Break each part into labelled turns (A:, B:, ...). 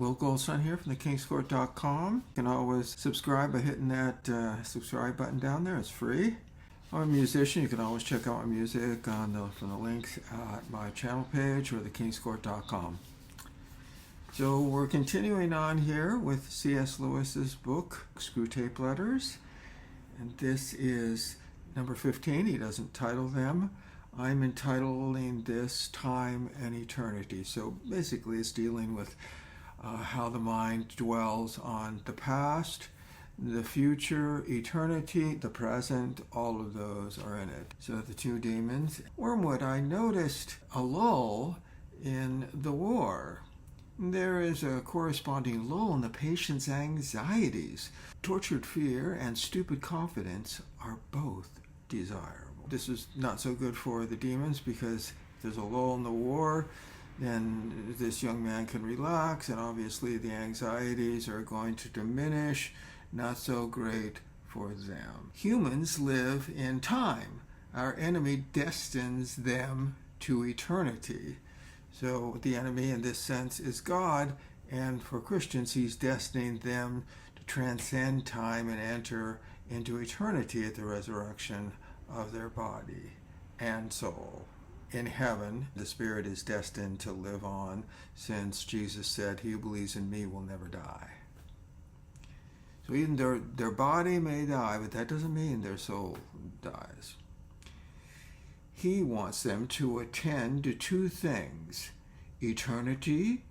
A: Will Goldstein here from thekingscourt.com. You can always subscribe by hitting that subscribe button down there. It's free. I'm a musician. You can always check out my music from the links at my channel page or thekingscourt.com. So we're continuing on here with C.S. Lewis's book, Screwtape Letters. And this is number 15. He doesn't title them. I'm entitling this Time and Eternity. So basically it's dealing with how the mind dwells on the past, the future, eternity, the present. All of those are in it. So the two demons. Wormwood, I noticed a lull in the war. There is a corresponding lull in the patient's anxieties. Tortured fear and stupid confidence are both desirable. This is not so good for the demons because there's a lull in the war, then this young man can relax, and obviously the anxieties are going to diminish. Not so great for them. Humans live in time. Our enemy destines them to eternity. So the enemy in this sense is God, and for Christians he's destining them to transcend time and enter into eternity at the resurrection of their body and soul. In heaven, the spirit is destined to live on, since Jesus said, "He who believes in me will never die." So even their body may die, but that doesn't mean their soul dies. He wants them to attend to two things, eternity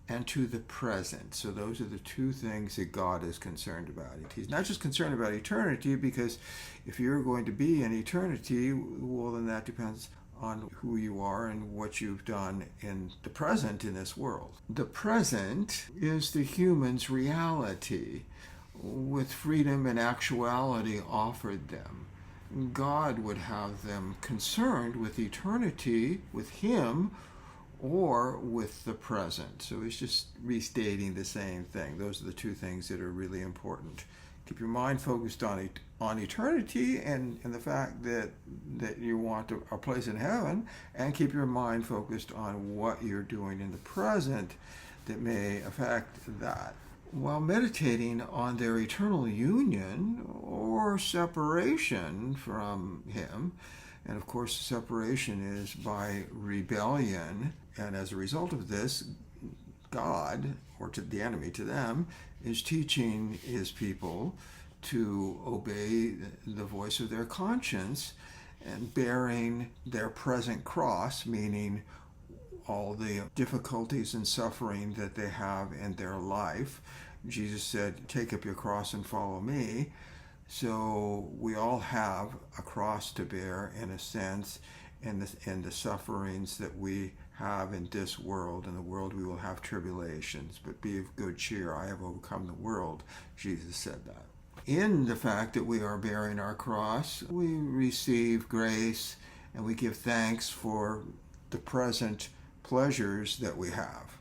A: and to the present. So those are the two things that God is concerned about. He's not just concerned about eternity, because if you're going to be in eternity, well, then that depends on who you are and what you've done in the present in this world. The present is the human's reality, with freedom and actuality offered them. God would have them concerned with eternity, with Him, or with the present. So he's just restating the same thing. Those are the two things that are really important. Keep your mind focused on eternity and the fact that you want a place in heaven, and keep your mind focused on what you're doing in the present that may affect that. While meditating on their eternal union or separation from Him, and of course separation is by rebellion, and as a result of this, God, or to the enemy, to them, is teaching His people to obey the voice of their conscience and bearing their present cross, meaning all the difficulties and suffering that they have in their life. Jesus said, "Take up your cross and follow me." So we all have a cross to bear, in a sense, in the sufferings that we have in this world. In the world we will have tribulations, but be of good cheer. I have overcome the world. Jesus said that. In the fact that we are bearing our cross, we receive grace and we give thanks for the present pleasures that we have.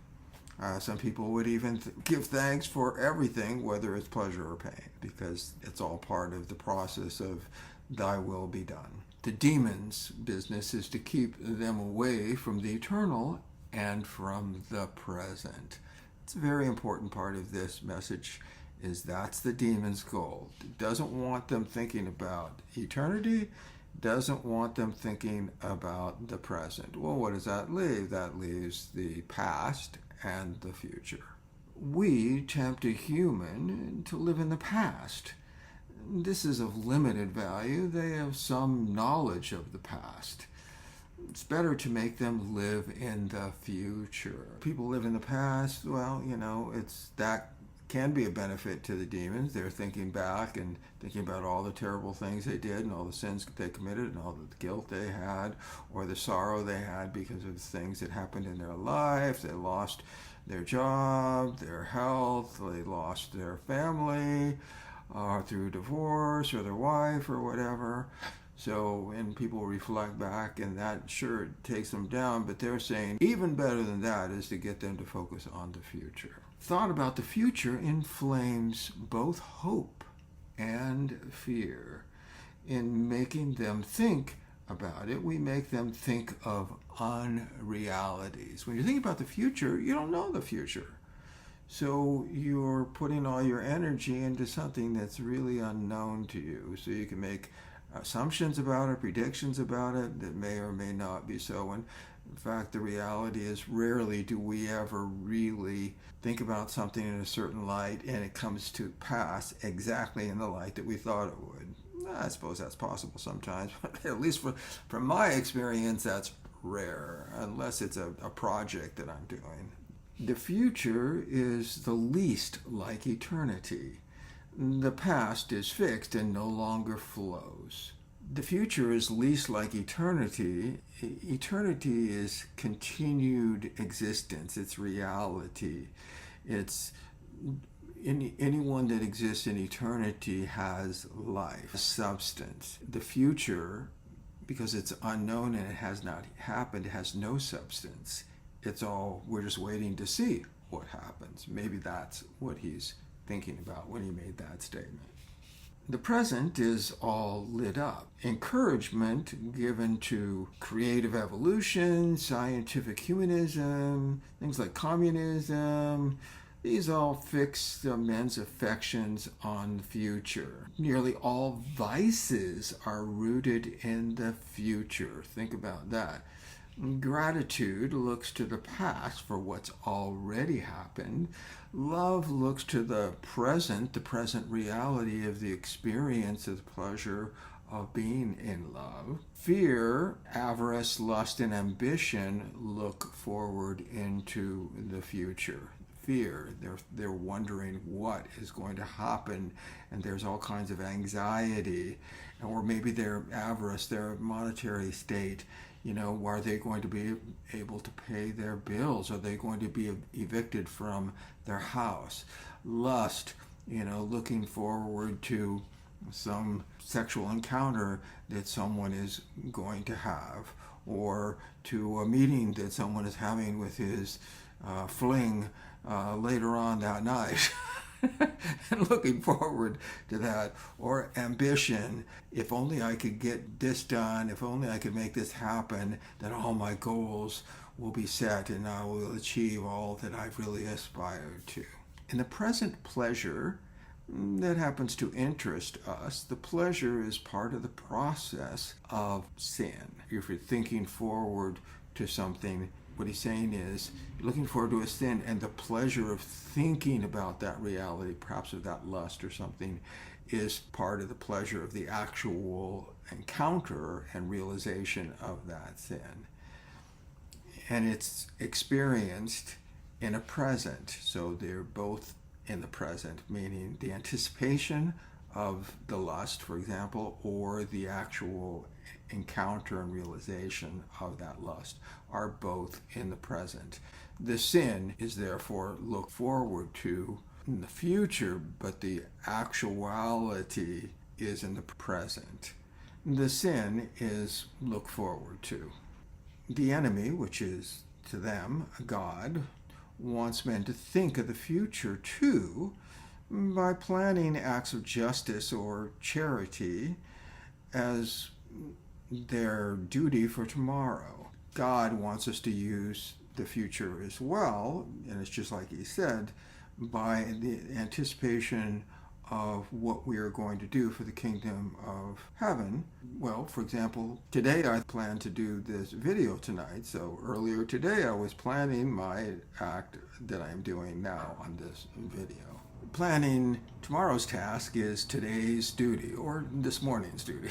A: Some people would even give thanks for everything, whether it's pleasure or pain, because it's all part of the process of thy will be done. The demon's business is to keep them away from the eternal and from the present. It's a very important part of this message, is that's the demon's goal. It doesn't want them thinking about eternity, doesn't want them thinking about the present. Well, what does that leave? That leaves the past and the future. We tempt a human to live in the past. This is of limited value. They have some knowledge of the past. It's better to make them live in the future. People live in the past, well, that can be a benefit to the demons. They're thinking back and thinking about all the terrible things they did and all the sins they committed and all the guilt they had, or the sorrow they had because of things that happened in their life. They lost their job, their health, they lost their family through divorce, or their wife, or whatever. So, and people reflect back, and that sure takes them down, but they're saying even better than that is to get them to focus on the future. Thought about the future inflames both hope and fear. In making them think about it, we make them think of unrealities. When you think about the future, you don't know the future. So you're putting all your energy into something that's really unknown to you. So you can make assumptions about it, predictions about it that may or may not be so. And in fact, the reality is rarely do we ever really think about something in a certain light and it comes to pass exactly in the light that we thought it would. I suppose that's possible sometimes, but at least from my experience, that's rare, unless it's a project that I'm doing. The future is the least like eternity. The past is fixed and no longer flows. The future is least like eternity. Eternity is continued existence, it's reality. It's anyone that exists in eternity has life, substance. The future, because it's unknown and it has not happened, has no substance. It's all, we're just waiting to see what happens. Maybe that's what he's thinking about when he made that statement. The present is all lit up. Encouragement given to creative evolution, scientific humanism, things like communism, these all fix men's affections on the future. Nearly all vices are rooted in the future. Think about that. Gratitude looks to the past for what's already happened. Love looks to the present reality of the experience of the pleasure of being in love. Fear, avarice, lust, and ambition look forward into the future. Fear, they're wondering what is going to happen, and there's all kinds of anxiety, or maybe their avarice, their monetary state. Are they going to be able to pay their bills? Are they going to be evicted from their house? Lust, looking forward to some sexual encounter that someone is going to have, or to a meeting that someone is having with his fling later on that night. And looking forward to that. Or ambition, if only I could get this done, if only I could make this happen, then all my goals will be set and I will achieve all that I've really aspired to. In the present pleasure that happens to interest us, the pleasure is part of the process of sin. If you're thinking forward to something, what he's saying is looking forward to a sin, and the pleasure of thinking about that reality, perhaps of that lust or something, is part of the pleasure of the actual encounter and realization of that sin. And it's experienced in a present. So they're both in the present, meaning the anticipation of the lust, for example, or the actual encounter and realization of that lust are both in the present. The sin is therefore looked forward to in the future, but the actuality is in the present. The sin is looked forward to. The enemy, which is to them God, wants men to think of the future too by planning acts of justice or charity as their duty for tomorrow. God wants us to use the future as well, and it's just like he said, by the anticipation of what we are going to do for the kingdom of heaven. Well, for example, today I plan to do this video tonight, so earlier today I was planning my act that I'm doing now on this video. Planning tomorrow's task is today's duty, or this morning's duty.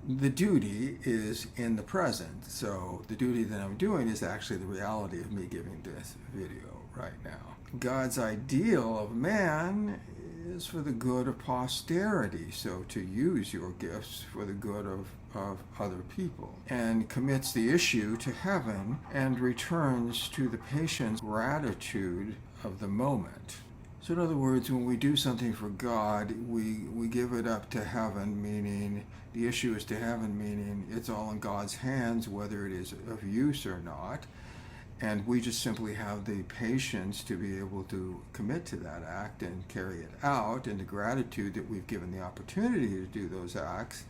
A: The duty is in the present, so the duty that I'm doing is actually the reality of me giving this video right now. God's ideal of man is for the good of posterity, so to use your gifts for the good of other people, and commits the issue to heaven and returns to the patient gratitude of the moment. So in other words, when we do something for God, we give it up to heaven, meaning the issue is to heaven, meaning it's all in God's hands, whether it is of use or not. And we just simply have the patience to be able to commit to that act and carry it out, and the gratitude that we've given the opportunity to do those acts.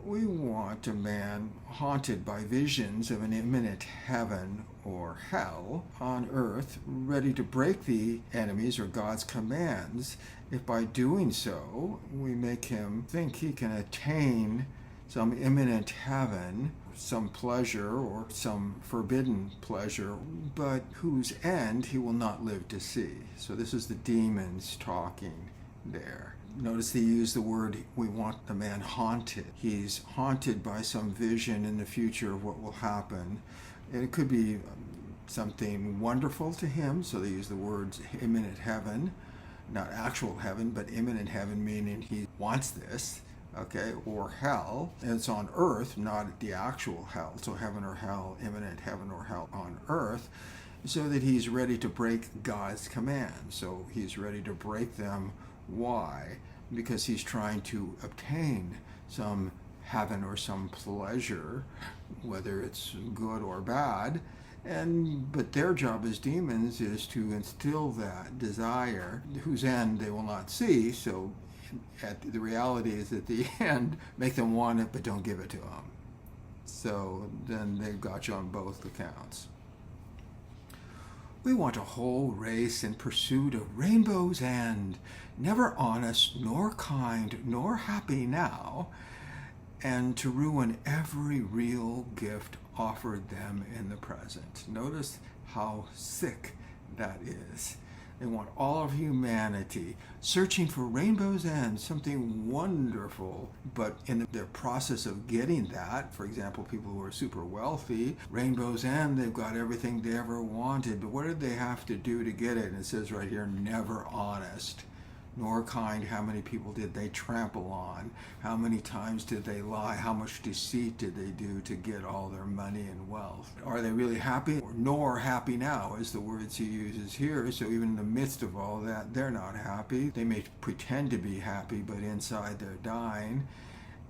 A: We want a man haunted by visions of an imminent heaven or hell on earth, ready to break the enemy's or God's commands, if by doing so we make him think he can attain some imminent heaven, some pleasure or some forbidden pleasure, but whose end he will not live to see. So this is the demons talking there. Notice they use the word, we want the man haunted. He's haunted by some vision in the future of what will happen. And it could be something wonderful to him, so they use the words imminent heaven, not actual heaven, but imminent heaven, meaning he wants this, okay, or hell. And it's on earth, not the actual hell. So heaven or hell, imminent heaven or hell on earth, so that he's ready to break God's commands. So he's ready to break them. Why? Because he's trying to obtain some heaven or some pleasure, whether it's good or bad. But their job as demons is to instill that desire, whose end they will not see. So the reality is at the end, make them want it, but don't give it to them. So then they've got you on both accounts. We want a whole race in pursuit of rainbow's end, never honest, nor kind, nor happy now, and to ruin every real gift offered them in the present. Notice how sick that is. They want all of humanity searching for rainbow's end, something wonderful, but in their process of getting that, for example, people who are super wealthy, rainbow's end, they've got everything they ever wanted, but what did they have to do to get it? And it says right here, never honest, nor kind. How many people did they trample on? How many times did they lie? How much deceit did they do to get all their money and wealth? Are they really happy? Nor happy now is the words he uses here. So even in the midst of all that, they're not happy. They may pretend to be happy, but inside they're dying.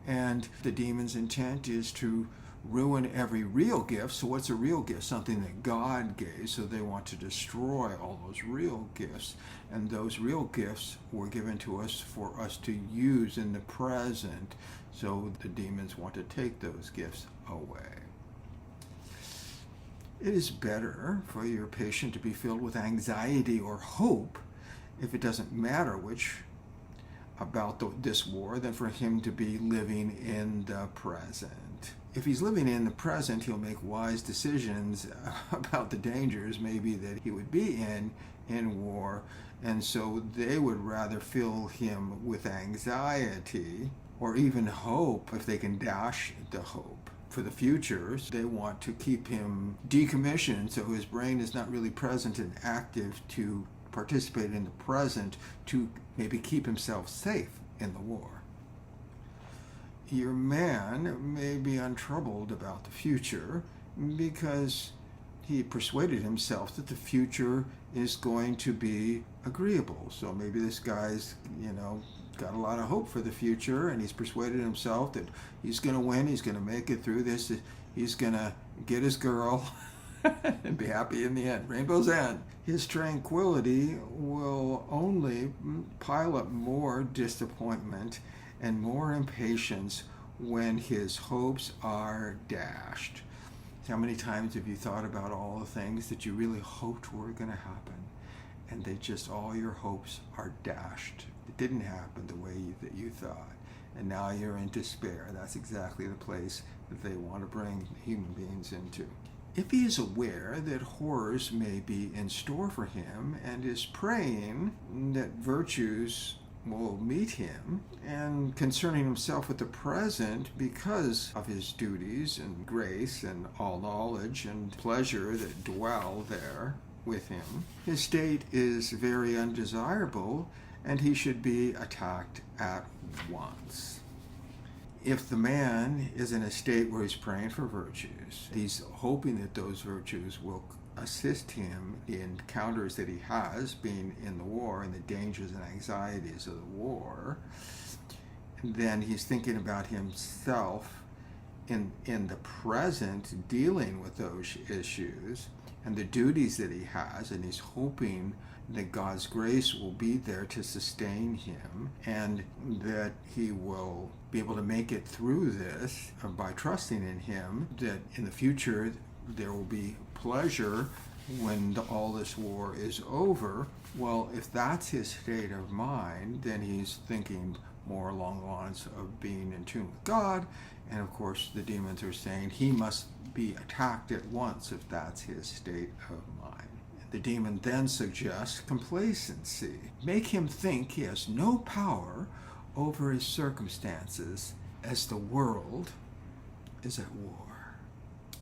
A: And the demon's intent is to ruin every real gift. So what's a real gift? Something that God gave. So they want to destroy all those real gifts. And those real gifts were given to us for us to use in the present. So the demons want to take those gifts away. It is better for your patient to be filled with anxiety or hope, if it doesn't matter which, about this war, than for him to be living in the present. If he's living in the present, he'll make wise decisions about the dangers maybe that he would be in war. And so they would rather fill him with anxiety or even hope, if they can dash the hope for the future. They want to keep him decommissioned so his brain is not really present and active to participate in the present, to maybe keep himself safe in the war. Your man may be untroubled about the future because he persuaded himself that the future is going to be agreeable. So maybe this guy's, got a lot of hope for the future, and he's persuaded himself that he's going to win, he's going to make it through this, he's going to get his girl and be happy in the end. Rainbow's end. His tranquility will only pile up more disappointment and more impatience when his hopes are dashed. How many times have you thought about all the things that you really hoped were going to happen, and all your hopes are dashed? It didn't happen the way that you thought, and now you're in despair. That's exactly the place that they want to bring human beings into. If he is aware that horrors may be in store for him and is praying that virtues will meet him, and concerning himself with the present because of his duties and grace and all knowledge and pleasure that dwell there with him, his state is very undesirable, and he should be attacked at once. If the man is in a state where he's praying for virtues, he's hoping that those virtues will assist him in encounters that he has being in the war and the dangers and anxieties of the war, then he's thinking about himself in the present, dealing with those issues, and the duties that he has, and he's hoping that God's grace will be there to sustain him, and that he will be able to make it through this by trusting in him, that in the future there will be pleasure when all this war is over. Well, if that's his state of mind, then he's thinking more along the lines of being in tune with God. And of course, the demons are saying he must be attacked at once if that's his state of mind. The demon then suggests complacency. Make him think he has no power over his circumstances as the world is at war.